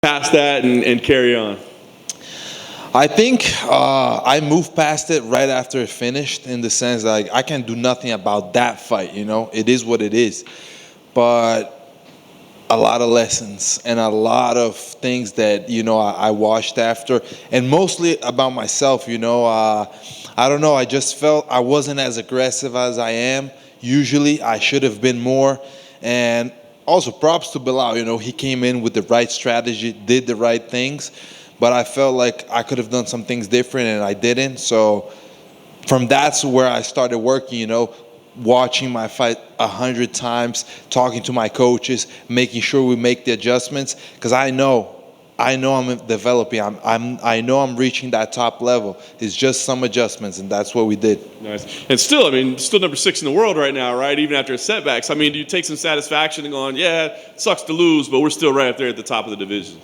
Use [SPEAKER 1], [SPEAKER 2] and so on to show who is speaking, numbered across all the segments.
[SPEAKER 1] past that and carry on?
[SPEAKER 2] I think I moved past it right after it finished, in the sense that, like, I can do nothing about that fight. It is what it is. But a lot of lessons and a lot of things that I watched after, and mostly about myself. I don't know. I just felt I wasn't as aggressive as I am. Usually, I should have been more. And also, props to Bilal. He came in with the right strategy, did the right things. But I felt like I could have done some things different, and I didn't. So from that's where I started working, watching my fight 100 times, talking to my coaches, making sure we make the adjustments, because I know I'm developing. I know I'm reaching that top level. It's just some adjustments, and that's what we did.
[SPEAKER 1] Nice. And still, still number 6 in the world right now, right? Even after setbacks. Do you take some satisfaction in going, yeah, it sucks to lose, but we're still right up there at the top of the division?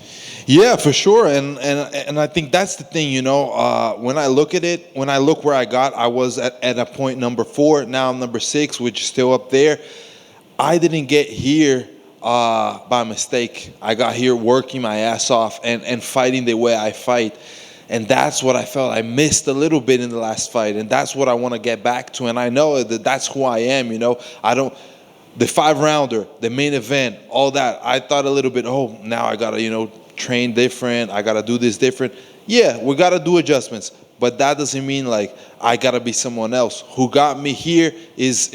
[SPEAKER 2] Yeah, for sure. And I think that's the thing, when I look at it, when I look where I was at a point number 4, now I'm number 6, which is still up there. I didn't get here by mistake. I got here working my ass off and fighting the way I fight. And that's what I felt I missed a little bit in the last fight. And that's what I want to get back to. And I know that that's who I am, I don't. The 5-rounder, the main event, all that. I thought a little bit, now I got to, train different. I got to do this different. Yeah, we got to do adjustments. But that doesn't mean, like, I got to be someone else. Who got me here is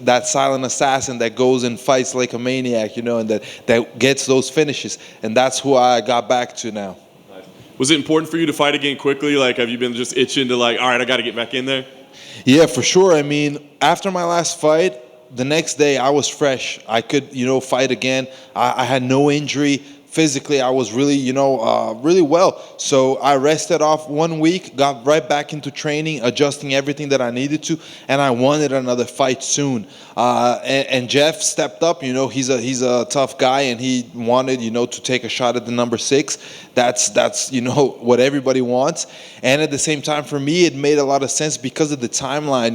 [SPEAKER 2] that silent assassin that goes and fights like a maniac, and that gets those finishes. And that's who I got back to now.
[SPEAKER 1] Nice. Was it important for you to fight again quickly? Like, have you been just itching to, like, all right, I got to get back in there?
[SPEAKER 2] Yeah, for sure. After my last fight, the next day I was fresh. I could, fight again. I had no injury. Physically, I was really, really well. So I rested off 1 week, got right back into training, adjusting everything that I needed to, and I wanted another fight soon. And Jeff stepped up. He's a tough guy, and he wanted, to take a shot at the number 6. That's what everybody wants. And at the same time, for me, it made a lot of sense because of the timeline.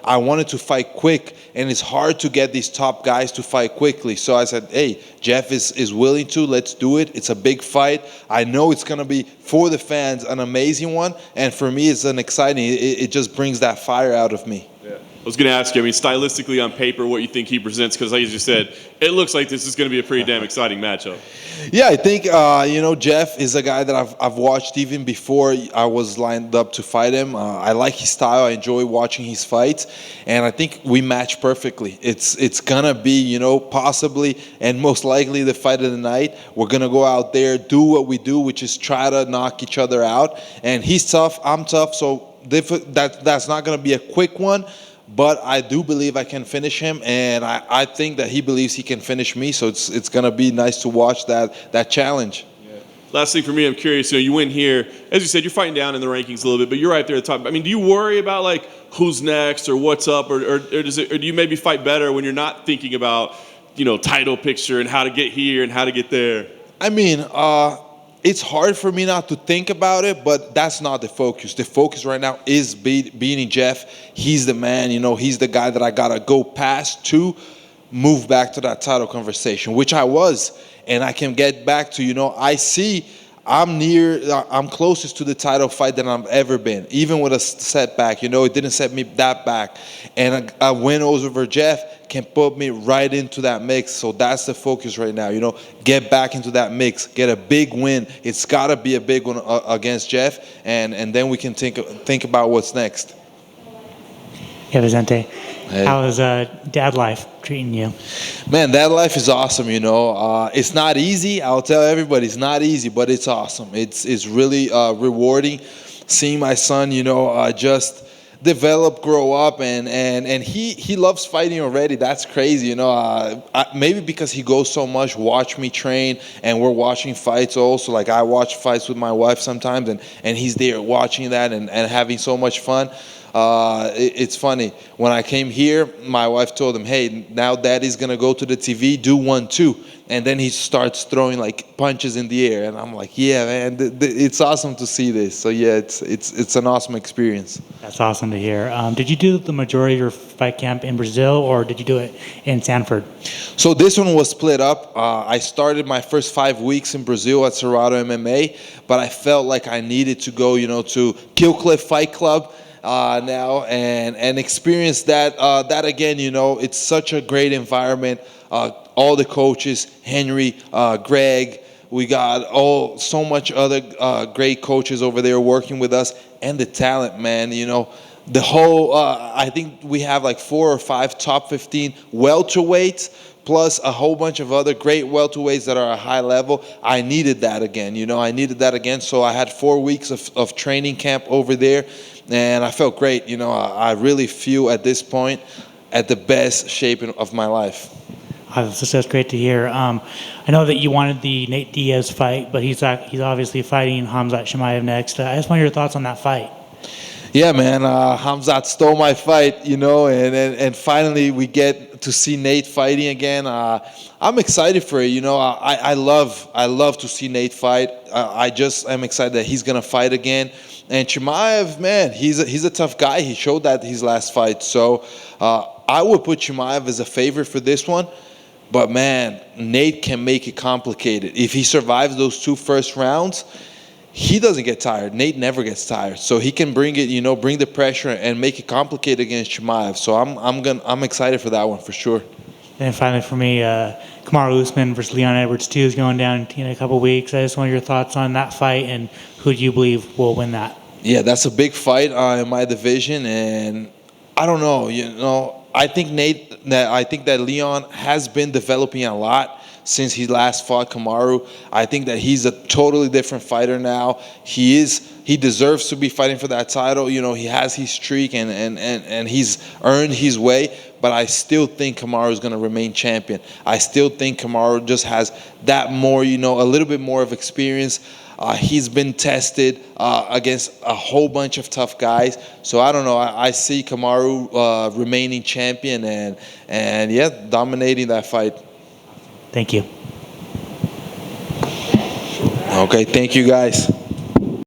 [SPEAKER 2] I wanted to fight quick, and it's hard to get these top guys to fight quickly. So I said, hey, Jeff is willing to. Let's do it. It's a big fight. I know it's going to be, for the fans, an amazing one. And for me, it's an exciting. It just brings that fire out of me.
[SPEAKER 1] Yeah. I was going to ask you, stylistically on paper, what you think he presents, because like you just said, it looks like this is going to be a pretty damn exciting matchup.
[SPEAKER 2] Yeah, I think, Jeff is a guy that I've watched even before I was lined up to fight him. I like his style. I enjoy watching his fights. And I think we match perfectly. It's going to be, possibly and most likely the fight of the night. We're going to go out there, do what we do, which is try to knock each other out. And he's tough. I'm tough. So that's not going to be a quick one. But I do believe I can finish him, and I think that he believes he can finish me. So it's going to be nice to watch that challenge.
[SPEAKER 1] Yeah. Last thing for me, I'm curious. You win here, as you said, you're fighting down in the rankings a little bit, but you're right there at the top. Do you worry about, like, who's next or what's up, or do you maybe fight better when you're not thinking about title picture and how to get here and how to get there?
[SPEAKER 2] It's hard for me not to think about it, but that's not the focus. The focus right now is beating Jeff. He's the man, he's the guy that I got to go past to move back to that title conversation, which I was. And I can get back to, I see I'm closest to the title fight than I've ever been, even with a setback. It didn't set me that back. And a win over Jeff can put me right into that mix. So that's the focus right now. Get back into that mix, get a big win. It's got to be a big one against Jeff, and then we can think about what's next.
[SPEAKER 3] Yeah, Vicente.
[SPEAKER 2] Hey.
[SPEAKER 3] How is dad life treating you?
[SPEAKER 2] Man, dad life is awesome, It's not easy. I'll tell everybody it's not easy, but it's awesome. It's really rewarding seeing my son, just develop, grow up, and he loves fighting already. That's crazy, maybe because he goes so much, watch me train, and we're watching fights also. Like, I watch fights with my wife sometimes, and he's there watching that and having so much fun. It's funny. When I came here, my wife told him, hey, now daddy's going to go to the TV, do 1-2. And then he starts throwing like punches in the air. And I'm like, yeah, man, it's awesome to see this. So yeah, it's an awesome experience.
[SPEAKER 3] That's awesome to hear. Did you do the majority of your fight camp in Brazil, or did you do it in Sanford?
[SPEAKER 2] So this one was split up. I started my first 5 weeks in Brazil at Cerrado MMA, but I felt like I needed to go, to Killcliff Fight Club now and experience that again. It's such a great environment. All the coaches, Henry, Greg, we got so much other great coaches over there working with us, and the talent, man. The whole, I think we have like 4 or 5 top 15 welterweights, plus a whole bunch of other great welterweights that are at a high level. I needed that again, so I had 4 weeks of training camp over there, and I felt great. I really feel at this point at the best shape of my life.
[SPEAKER 3] That's great to hear. I know that you wanted the Nate Diaz fight, but he's obviously fighting Khamzat Chimaev next. I just want your thoughts on that fight.
[SPEAKER 2] Yeah, man, Khamzat stole my fight, and finally we get to see Nate fighting again. I'm excited for it, I love to see Nate fight. I just am excited that he's gonna fight again. And Chimaev, man, he's a tough guy. He showed that his last fight. So I would put Chimaev as a favorite for this one. But man, Nate can make it complicated. If he survives those 2 first rounds, he doesn't get tired. Nate never gets tired. So he can bring it, bring the pressure and make it complicated against Chimaev. So I'm excited for that one for sure.
[SPEAKER 3] And finally for me, Kamaru Usman versus Leon Edwards 2 is going down in a couple weeks. I just want your thoughts on that fight and who do you believe will win that?
[SPEAKER 2] Yeah, that's a big fight in my division, and I don't know, I think that Leon has been developing a lot since he last fought Kamaru. I think that he's a totally different fighter now. He deserves to be fighting for that title. He has his streak and he's earned his way. But I still think Kamaru is going to remain champion. I still think Kamaru just has that more, a little bit more of experience. He's been tested against a whole bunch of tough guys. So I don't know. I see Kamaru remaining champion and yeah, dominating that fight.
[SPEAKER 3] Thank you.
[SPEAKER 2] Okay, thank you guys.